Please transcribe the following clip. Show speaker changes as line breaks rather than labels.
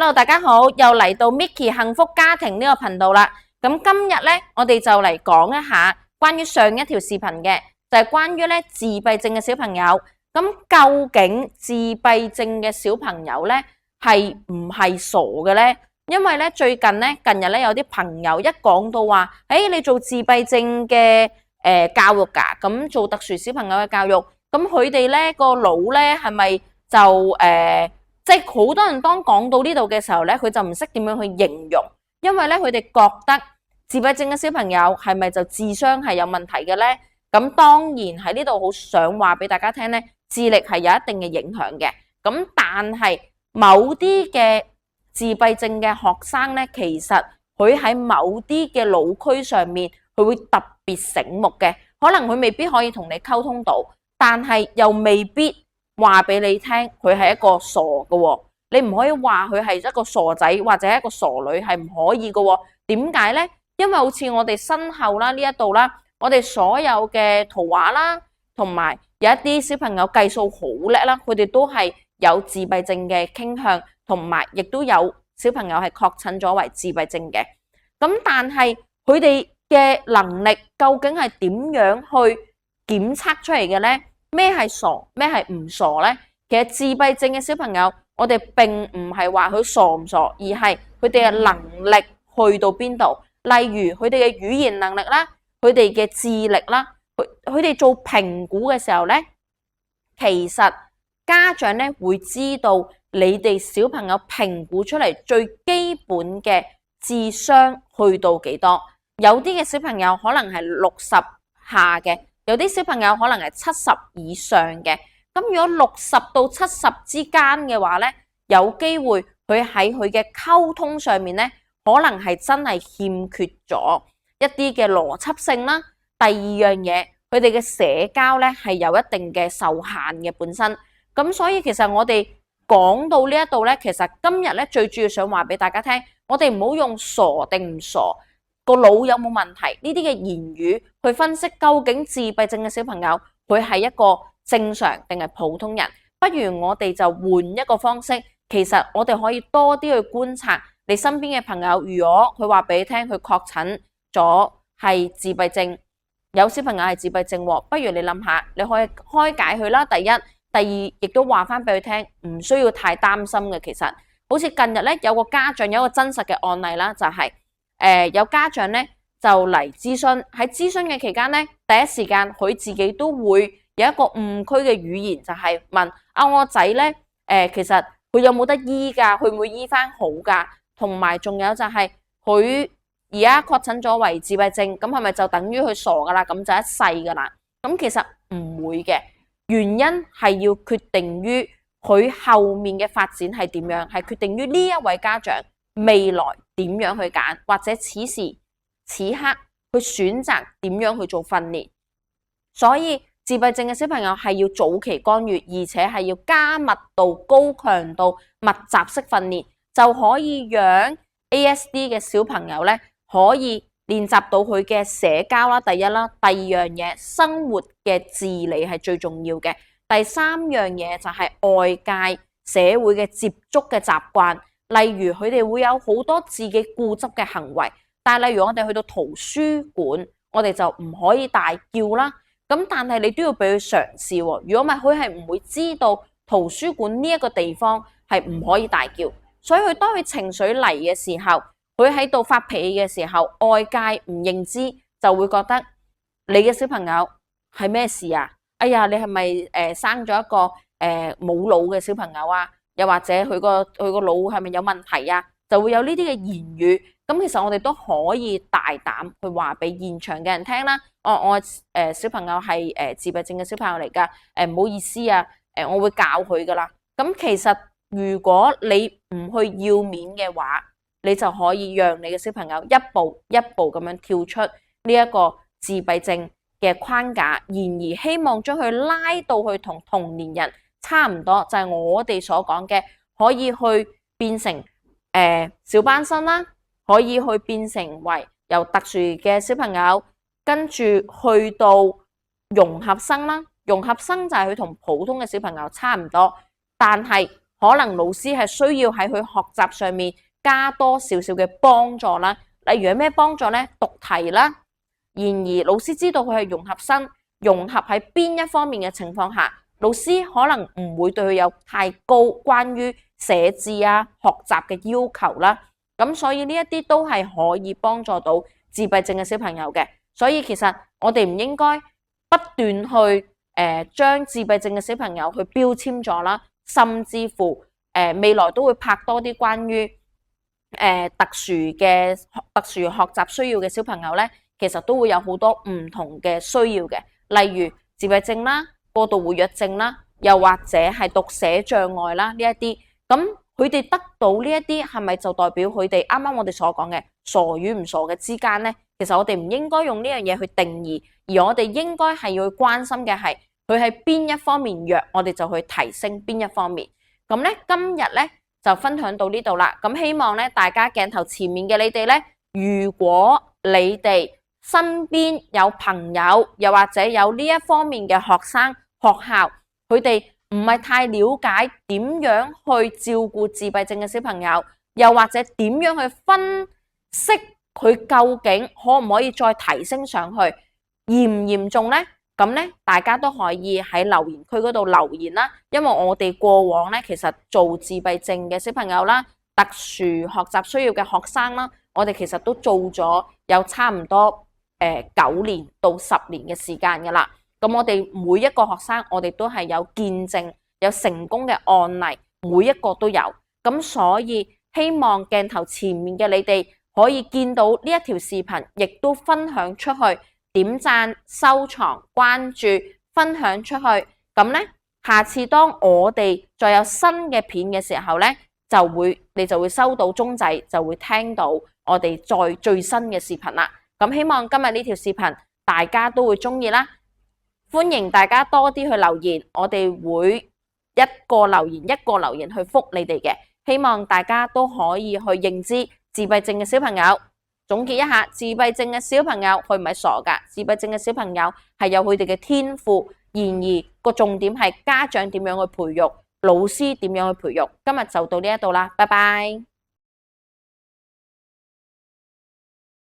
Hello，大家好，又嚟到 Micky 幸福家庭呢個頻道啦。咁今日咧，我哋就嚟講一下關於上一條視頻嘅，就係關於咧自閉症嘅小朋友。咁究竟自閉症嘅小朋友咧係唔係傻嘅咧？因為咧最近日咧有啲朋友一講到話，你做自閉症嘅教育㗎，咁做特殊小朋友嘅教育，咁佢哋咧個腦咧係咪就即係好多人當講到呢度嘅時候咧，佢就唔識點樣去形容，因為咧佢哋覺得自閉症嘅小朋友係咪就智商係有問題嘅咧？咁當然喺呢度好想話俾大家聽咧，智力係有一定嘅影響嘅。咁但係某啲嘅自閉症嘅學生咧，其實佢喺某啲嘅腦區上面，佢會特別醒目嘅。可能佢未必可以同你溝通到，但係又未必話俾你聽，佢係一個傻嘅喎。你唔可以話佢係一個傻仔或者一個傻女，係唔可以嘅喎。點解呢？因為好似我哋身後啦，呢一度啦，我哋所有嘅圖畫啦，同埋有一啲小朋友計數好叻啦，佢哋都係有自閉症嘅傾向，同埋亦都有小朋友係確診咗為自閉症嘅。咁但係佢哋嘅能力究竟係點樣去檢測出嚟嘅呢？咩係傻，咩係唔傻呢？其實自閉症嘅小朋友，我哋並唔係話佢傻唔傻，而係佢哋嘅能力去到邊度。例如佢哋嘅語言能力啦，佢哋嘅智力啦，佢哋做評估嘅時候呢，其實家長呢會知道你哋小朋友評估出嚟最基本嘅智商去到幾多。有啲嘅小朋友可能係60下嘅。有啲小朋友可能係70以上嘅，咁如果60到70之間嘅話呢，有機會佢喺佢嘅溝通上面呢，可能係真係欠缺咗一啲嘅邏輯性啦。第二樣嘢，佢哋嘅社交呢係有一定嘅受限嘅本身。咁所以其實我哋講到呢一度呢，其實今日呢最主要想話俾大家聽，我哋唔好用傻定唔傻，個腦有冇問題呢啲嘅言語去分析究竟自閉症嘅小朋友佢係一個正常定係普通人。不如我哋就換一個方式，其實我哋可以多啲去觀察你身邊嘅朋友。如果佢話俾你聽佢確診咗係自閉症，有小朋友係自閉症，不如你諗下，你可以開解佢啦。第一，第二亦都話翻俾佢聽，唔需要太擔心嘅。其實好似近日咧有個家長有一個真實嘅案例啦，就係有家長咧就嚟諮詢，喺諮詢嘅期間咧，第一時間佢自己都會有一個誤區嘅語言，就係問我仔咧其實佢有冇得醫㗎？佢會唔會醫翻好㗎？同埋仲有就係佢而家確診咗為自閉症，咁係咪就等於佢傻㗎啦？咁就一世㗎啦？咁其實唔會嘅，原因係要決定於佢後面嘅發展係點樣，係決定於呢一位家長未來點樣去揀，或者此時此刻去選擇點樣去做訓練。所以自閉症嘅小朋友係要早期干預，而且係要加密度、高強度、密集式訓練，就可以讓 ASD 嘅小朋友咧可以練習到佢嘅社交啦，第一啦，第二樣嘢生活嘅自理係最重要嘅，第三樣嘢就係外界社會嘅接觸嘅習慣。例如佢哋會有好多自己固執嘅行為，但係例如我哋去到圖書館，我哋就唔可以大叫啦。咁但係你都要俾佢嘗試喎。如果唔係，佢係唔會知道圖書館呢一個地方係唔可以大叫。所以佢當佢情緒嚟嘅時候，佢喺度發脾氣嘅時候，外界唔認知，就會覺得你嘅小朋友係咩事啊？哎呀，你係咪生咗一個冇腦嘅小朋友啊？又或者佢個腦係咪有問題啊？就會有呢啲嘅言語。咁其實我哋都可以大膽去話俾現場嘅人聽啦。我小朋友係自閉症嘅小朋友嚟㗎。唔好意思啊，我會教佢㗎啦。咁其實如果你唔去要面嘅話，你就可以讓你嘅小朋友一步一步咁樣跳出呢一個自閉症嘅框架，然而希望將佢拉到去同同年人差唔多，就係我哋所講嘅，可以去變成小班生啦，可以去變成為由特殊嘅小朋友跟住去到融合生啦。融合生就係佢同普通嘅小朋友差唔多，但係可能老師係需要喺佢學習上面加多少少嘅幫助啦。例如係咩幫助呢？讀題啦。然而老師知道佢係融合生，融合喺邊一方面嘅情況下，老師可能唔會對佢有太高關於寫字啊、學習嘅要求啦。咁所以呢一啲都係可以幫助到自閉症嘅小朋友嘅。所以其實我哋唔應該不斷去將自閉症嘅小朋友去標籤咗啦，甚至乎未來都會拍多啲關於特殊學習需要嘅小朋友咧，其實都會有好多唔同嘅需要嘅，例如自閉症啦、過度活躍症啦，又或者係讀寫障礙啦呢一啲。咁佢哋得到呢一啲係咪就代表佢哋啱啱我哋所講嘅傻與唔傻嘅之間呢？其實我哋唔應該用呢樣嘢去定義，而我哋應該係要去關心嘅係佢喺邊一方面弱，我哋就去提升邊一方面。咁咧今日咧就分享到呢度啦。咁希望咧大家鏡頭前面嘅你哋咧，如果你哋身邊有朋友，又或者有呢一方面嘅學生學校，佢哋唔係太了解點樣去照顧自閉症嘅小朋友，又或者點樣去分析佢究竟可唔可以再提升上去，嚴唔嚴重呢？咁咧，大家都可以喺留言區嗰度留言啦。因為我哋過往咧，其實做自閉症嘅小朋友啦，特殊學習需要嘅學生啦，我哋其實都做咗有差唔多9年到10年嘅時間噶啦。咁我哋每一個學生，我哋都係有見證、有成功嘅案例，每一個都有。咁所以希望鏡頭前面嘅你哋可以見到呢一條視頻，亦都分享出去，點讚、收藏、關注、分享出去。咁呢，下次當我哋再有新嘅片嘅時候呢，你就會收到鐘仔，就會聽到我哋再最新嘅視頻啦。咁希望今日呢條視頻大家都會鍾意啦。歡迎大家多啲去留言，我哋會一個留言一個留言去覆你哋嘅。希望大家都可以去認知自閉症嘅小朋友。總結一下，自閉症嘅小朋友佢唔係傻噶，自閉症嘅小朋友係有佢哋嘅天賦。然而個重點係家長點樣去培育，老師點樣去培育。今日就到呢一度啦，拜拜。